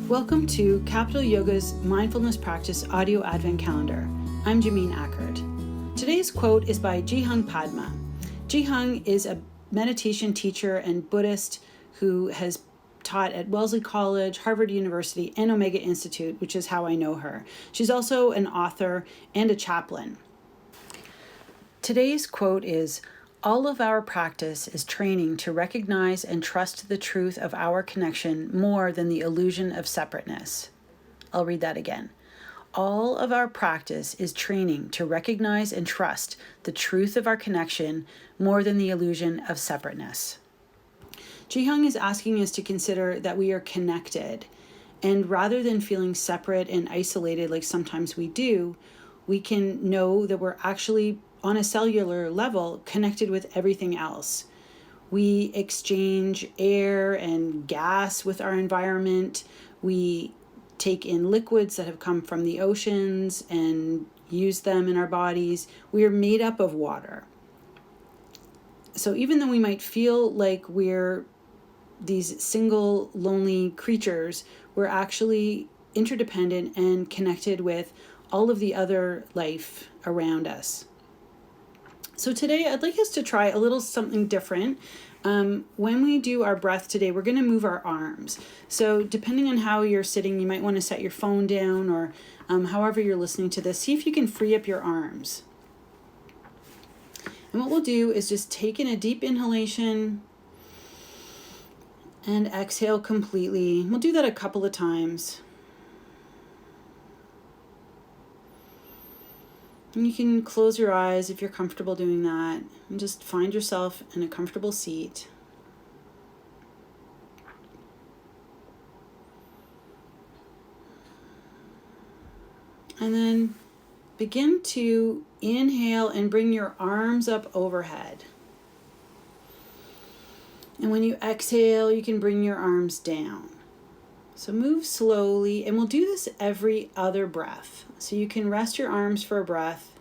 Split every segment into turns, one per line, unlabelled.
Welcome to Capital Yoga's Mindfulness Practice Audio Advent Calendar. I'm Jamine Ackert. Today's quote is by Hyang Padma. Hyang is a meditation teacher and Buddhist who has taught at Wellesley College, Harvard University, and Omega Institute, which is how I know her. She's also an author and a chaplain. Today's quote is, "All of our practice is training to recognize and trust the truth of our connection more than the illusion of separateness." I'll read that again. All of our practice is training to recognize and trust the truth of our connection more than the illusion of separateness. Hyang is asking us to consider that we are connected, and rather than feeling separate and isolated like sometimes we do, we can know that we're actually on a cellular level connected with everything else. We exchange air and gas with our environment. We take in liquids that have come from the oceans and use them in our bodies. We are made up of water. So even though we might feel like we're these single lonely creatures, we're actually interdependent and connected with all of the other life around us. So today I'd like us to try a little something different. When we do our breath today, we're going to move our arms. So depending on how you're sitting, you might want to set your phone down or however you're listening to this, see if you can free up your arms. And what we'll do is just take in a deep inhalation and exhale completely. We'll do that a couple of times. And you can close your eyes if you're comfortable doing that, and just find yourself in a comfortable seat. And then begin to inhale and bring your arms up overhead. And when you exhale, you can bring your arms down. So move slowly, and we'll do this every other breath. So you can rest your arms for a breath.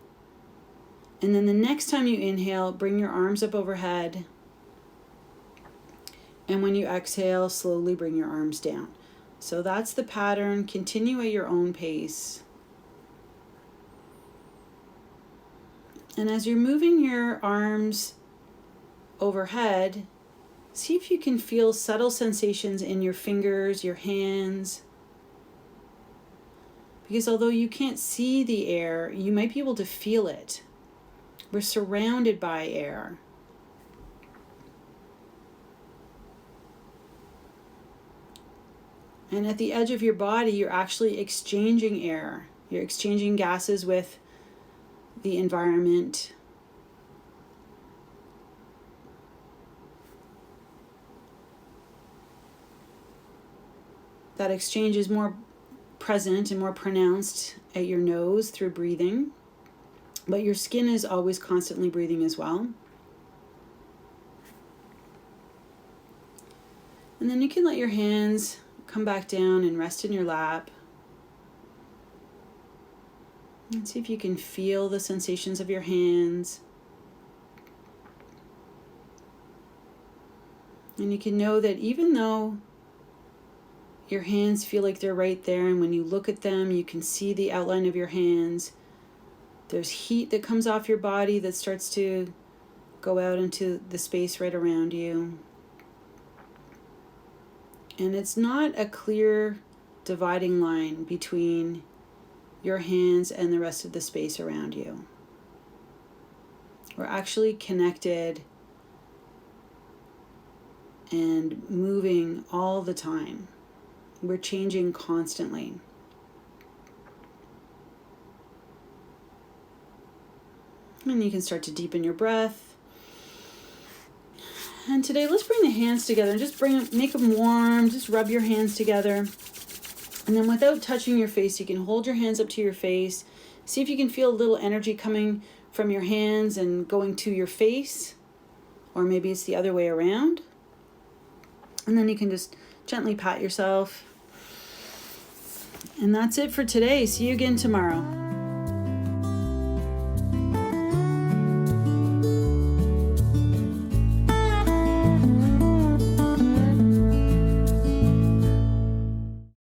And then the next time you inhale, bring your arms up overhead. And when you exhale, slowly bring your arms down. So that's the pattern. Continue at your own pace. And as you're moving your arms overhead, see if you can feel subtle sensations in your fingers, your hands. Because although you can't see the air, you might be able to feel it. We're surrounded by air. And at the edge of your body, you're actually exchanging air. You're exchanging gases with the environment. That exchange is more present and more pronounced at your nose through breathing, but your skin is always constantly breathing as well. And then you can let your hands come back down and rest in your lap. And see if you can feel the sensations of your hands. And you can know that even though your hands feel like they're right there, and when you look at them, you can see the outline of your hands. There's heat that comes off your body that starts to go out into the space right around you. And it's not a clear dividing line between your hands and the rest of the space around you. We're actually connected and moving all the time. We're changing constantly. And you can start to deepen your breath. And today, let's bring the hands together and just make them warm. Just rub your hands together. And then without touching your face, you can hold your hands up to your face. See if you can feel a little energy coming from your hands and going to your face. Or maybe it's the other way around. And then you can just gently pat yourself. And that's it for today. See you again tomorrow.